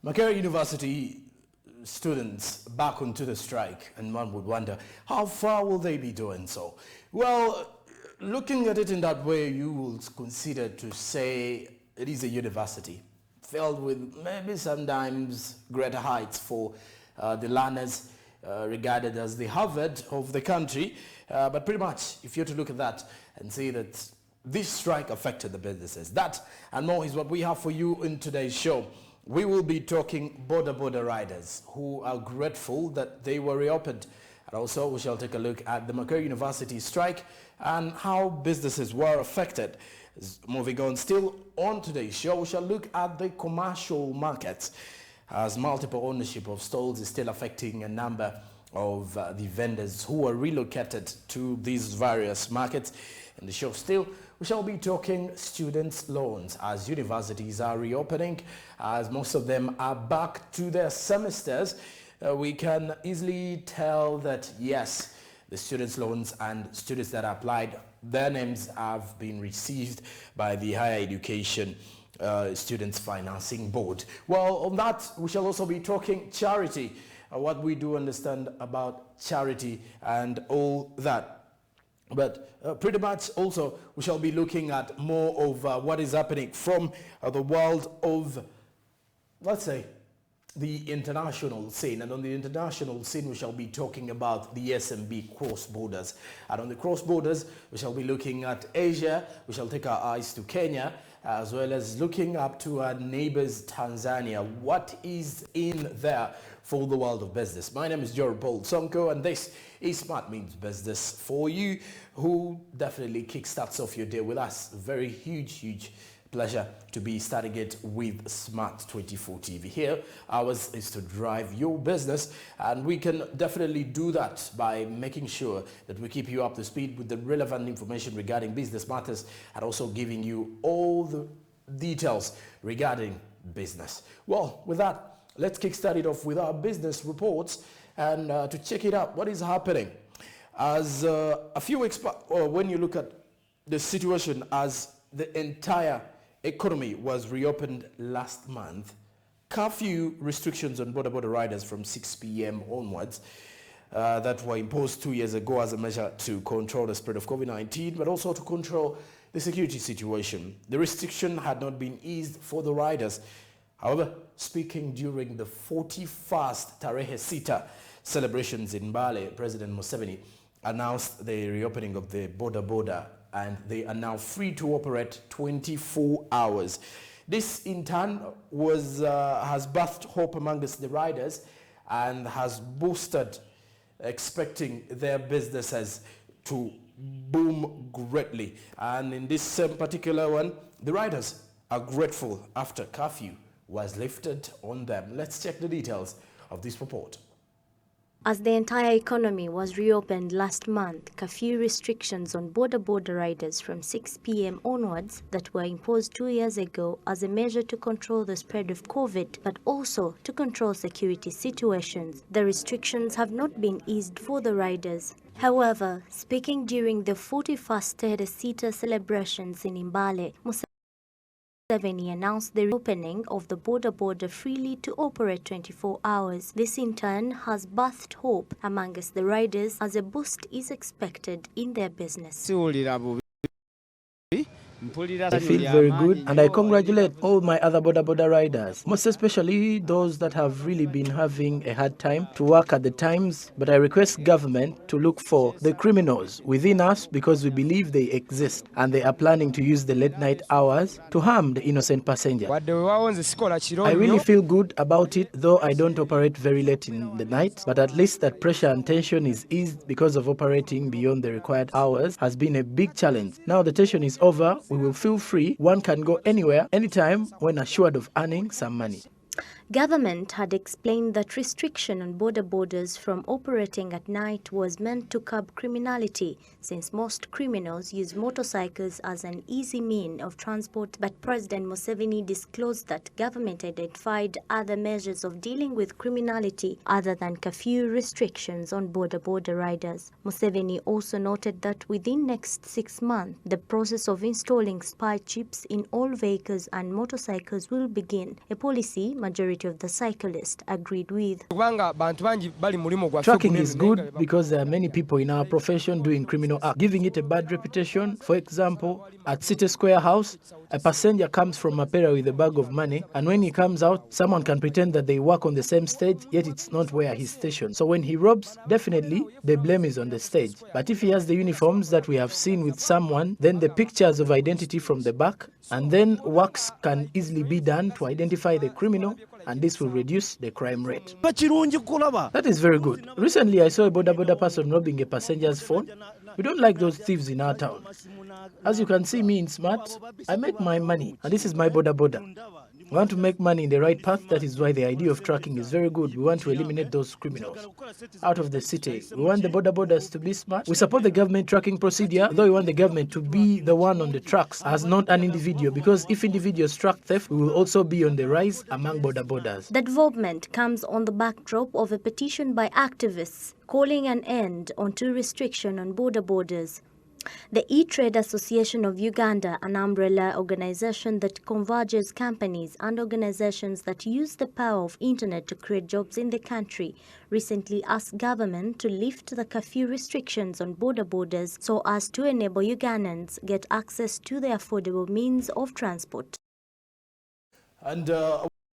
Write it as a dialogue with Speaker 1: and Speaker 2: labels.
Speaker 1: Makerere University students back onto the strike, and one would wonder, how far will they be doing so? Well, looking at it in that way, you will consider to say it is a university filled with maybe sometimes greater heights for the learners, regarded as the Harvard of the country. But pretty much, if you're to look at that and see that this strike affected the businesses, that and more is what we have for you in today's show. We will be talking BODA riders who are grateful that they were reopened. And also we shall take a look at the Makerere University strike and how businesses were affected. Moving on, still on today's show, we shall look at the commercial markets, as multiple ownership of stalls is still affecting a number of the vendors who are relocated to these various markets. In the show still, we shall be talking students' loans as universities are reopening, as most of them are back to their semesters. We can easily tell that, yes, the students' loans and students that applied, their names have been received by the Higher Education Students Financing Board. Well, on that, we shall also be talking charity, what we do understand about charity and all that. But pretty much also we shall be looking at more of what is happening from the world of, let's say, the international scene. And on the international scene, we shall be talking about the SMB cross borders. And on the cross borders, we shall be looking at Asia. We shall take our eyes to Kenya, as well as looking up to our neighbors, Tanzania. What is in there for the world of business? My name is Joel Paul Sonko, and this is Smart Means Business for you, who definitely kickstarts off your day with us. Very huge pleasure to be starting it with Smart 24 TV. Here, ours is to drive your business, and we can definitely do that by making sure that we keep you up to speed with the relevant information regarding business matters, and also giving you all the details regarding business. Well, with that, let's kickstart it off with our business reports and to check it out, what is happening. As a few weeks back, or when you look at the situation as the entire economy was reopened last month, curfew restrictions on border riders from 6 p.m. onwards that were imposed 2 years ago as a measure to control the spread of COVID-19, but also to control the security situation. The restriction had not been eased for the riders. However, speaking during the 41st Tarehe Sita celebrations in Mbale, President Museveni announced the reopening of the BODA, and they are now free to operate 24 hours. This in turn has birthed hope amongst the riders and has boosted expecting their businesses to boom greatly. And in this same particular one, the riders are grateful after curfew was lifted on them. Let's check the details of this report.
Speaker 2: As the entire economy was reopened last month, curfew restrictions on border riders from 6 p.m. onwards that were imposed 2 years ago as a measure to control the spread of COVID, but also to control security situations. The restrictions have not been eased for the riders. However, speaking during the 41st Tarehe Sita celebrations in Mbale, Museveni announced the reopening of the border freely to operate 24 hours. This in turn has birthed hope amongst the riders as a boost is expected in their business.
Speaker 3: I feel very good, and I congratulate all my other border riders, most especially those that have really been having a hard time to work at the times. But I request government to look for the criminals within us, because we believe they exist and they are planning to use the late night hours to harm the innocent passenger. I really feel good about it, though I don't operate very late in the night, but at least that pressure and tension is eased because of operating beyond the required hours has been a big challenge. Now the tension is over. We will feel free. One can go anywhere, anytime, when assured of earning some money.
Speaker 2: Government had explained that restriction on borders from operating at night was meant to curb criminality, since most criminals use motorcycles as an easy mean of transport. But President Museveni disclosed that government identified other measures of dealing with criminality other than curfew restrictions on border riders. Museveni also noted that within next 6 months, the process of installing spy chips in all vehicles and motorcycles will begin, a policy majority majority of the cyclists agreed with.
Speaker 3: Tracking is good because there are many people in our profession doing criminal acts, giving it a bad reputation. For example, at City Square House, a passenger comes from Mapera with a bag of money, and when he comes out, someone can pretend that they work on the same stage, yet it's not where he's stationed. So when he robs, definitely the blame is on the stage. But if he has the uniforms that we have seen with someone, then the pictures of identity from the back, and then works can easily be done to identify the criminal, and this will reduce the crime rate. That is very good. Recently, I saw a boda person robbing a passenger's phone. We don't like those thieves in our town. As you can see me in Smart, I make my money, and this is my boda. We want to make money in the right path. That is why the idea of tracking is very good. We want to eliminate those criminals out of the city. We want the bodas to be smart. We support the government tracking procedure, though we want the government to be the one on the tracks as not an individual, because if individuals track theft, we will also be on the rise among bodas.
Speaker 2: The development comes on the backdrop of a petition by activists calling an end on toll restriction on borders. The E-Trade Association of Uganda, an umbrella organization that converges companies and organizations that use the power of internet to create jobs in the country, recently asked government to lift the curfew restrictions on borders so as to enable Ugandans get access to the affordable means of transport.
Speaker 1: And